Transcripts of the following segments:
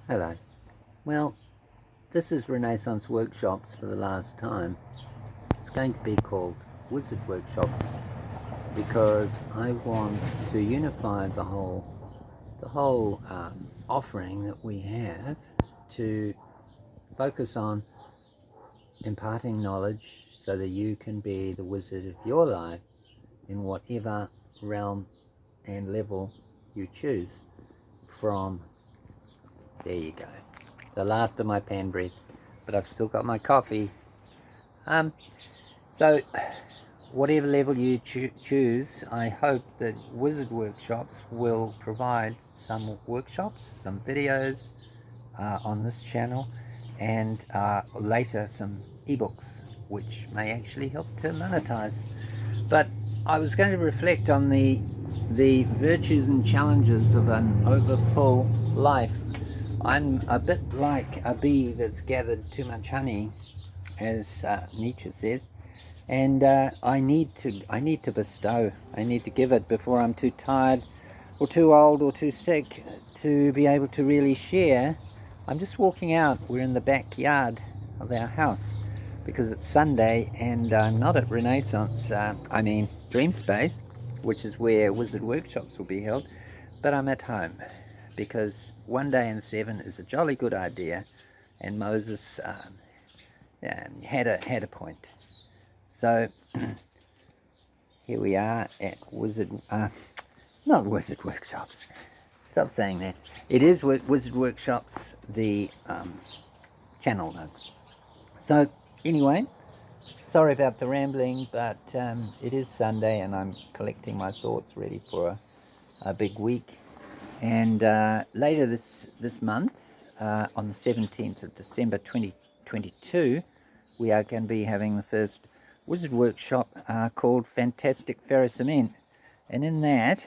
Hello. Well, this is Renaissance Workshops for the last time. It's going to be called Wizard Workshops because I want to unify the whole offering that we have to focus on imparting knowledge so that you can be the wizard of your life in whatever realm and level you choose from. There you go. The last of my pan bread, but I've still got my coffee. So whatever level you choose, I hope that Wizard Workshops will provide some workshops, some videos on this channel, and later some ebooks, which may actually help to monetize. But I was going to reflect on the virtues and challenges of an overfull life. I'm a bit like a bee that's gathered too much honey, as Nietzsche says, and I need to bestow. I need to give it before I'm too tired, or too old, or too sick to be able to really share. I'm just walking out. We're in the backyard of our house because it's Sunday, and I'm not at Renaissance. I mean Dreamspace, which is where Wizard Workshops will be held, but I'm at home because one day in 7 is a jolly good idea, and Moses had a point. So here we are at not Wizard Workshops. Stop saying that. It is Wizard Workshops, the channel notes. So anyway, sorry about the rambling, but it is Sunday and I'm collecting my thoughts ready for a big week. And later this month, on the 17th of December 2022, we are going to be having the first Wizard Workshop called Fantastic Ferrous Cement. And in that,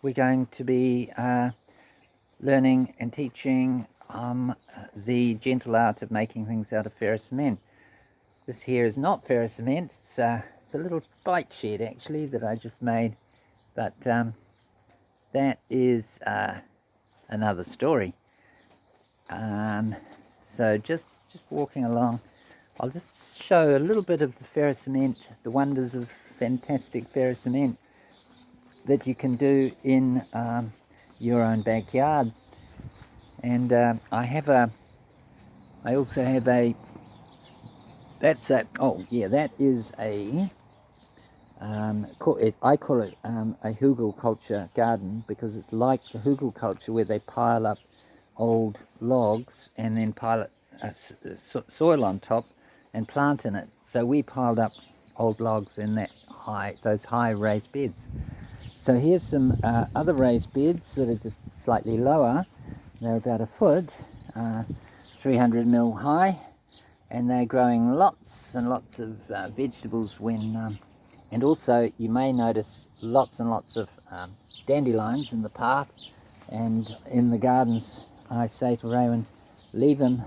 we're going to be learning and teaching the gentle art of making things out of ferrous cement. This here is not ferrous cement. It's a little bike shed actually that I just made, but that is another story. So just walking along, I'll just show a little bit of the ferrous cement, the wonders of fantastic ferrous cement that you can do in your own backyard. And I also have a, that is a, I call it a hugelkultur garden, because it's like the hugelkultur where they pile up old logs and then pile soil on top and plant in it. So we piled up old logs in those high raised beds. So here's some other raised beds that are just slightly lower. They're about a foot, 300 mil high, and they're growing lots and lots of vegetables and also you may notice lots and lots of dandelions in the path and in the gardens. I say to Raymond, leave them.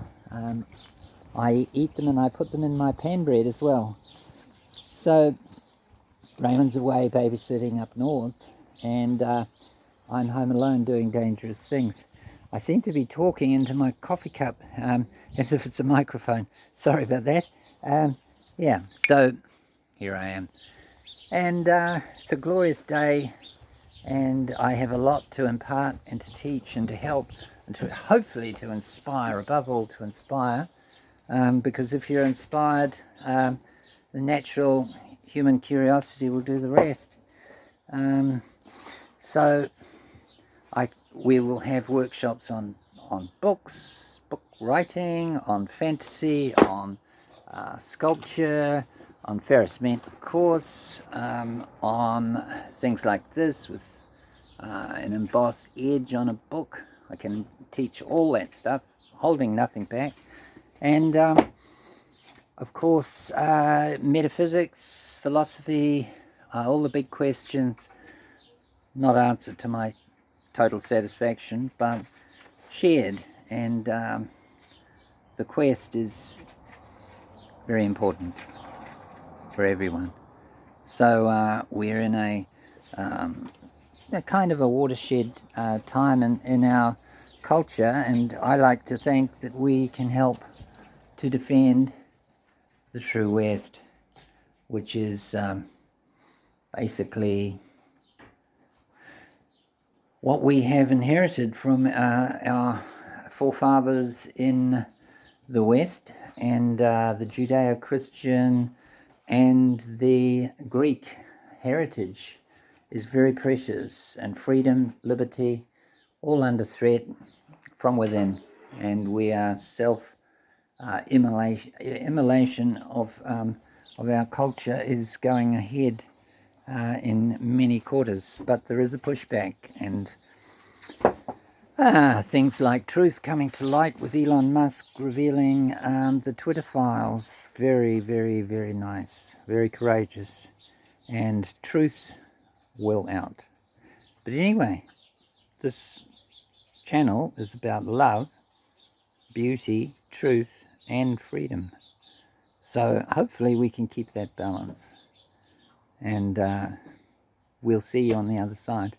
I eat them and I put them in my pan bread as well. So Raymond's away babysitting up north, and I'm home alone doing dangerous things. I seem to be talking into my coffee cup as if it's a microphone. Sorry about that. Yeah, so here I am. And it's a glorious day, and I have a lot to impart and to teach and to help and to hopefully to inspire, above all to inspire, because if you're inspired, the natural human curiosity will do the rest. So we will have workshops on books, book writing, on fantasy, on sculpture, on ferrous cement, of course, on things like this with an embossed edge on a book. I can teach all that stuff, holding nothing back. And of course, metaphysics, philosophy, all the big questions, not answered to my total satisfaction, but shared. And the quest is very important for everyone. So we're in a kind of a watershed time in our culture, and I like to think that we can help to defend the true West, which is basically what we have inherited from our forefathers in the West, and the Judeo-Christian and the Greek heritage is very precious, and freedom, liberty, all under threat from within, and we are immolation of our culture is going ahead in many quarters, but there is a pushback, and things like truth coming to light with Elon Musk revealing the Twitter files. Very, very, very nice, very courageous, and truth will out. But anyway, this channel is about love, beauty, truth, and freedom. So hopefully we can keep that balance, and we'll see you on the other side.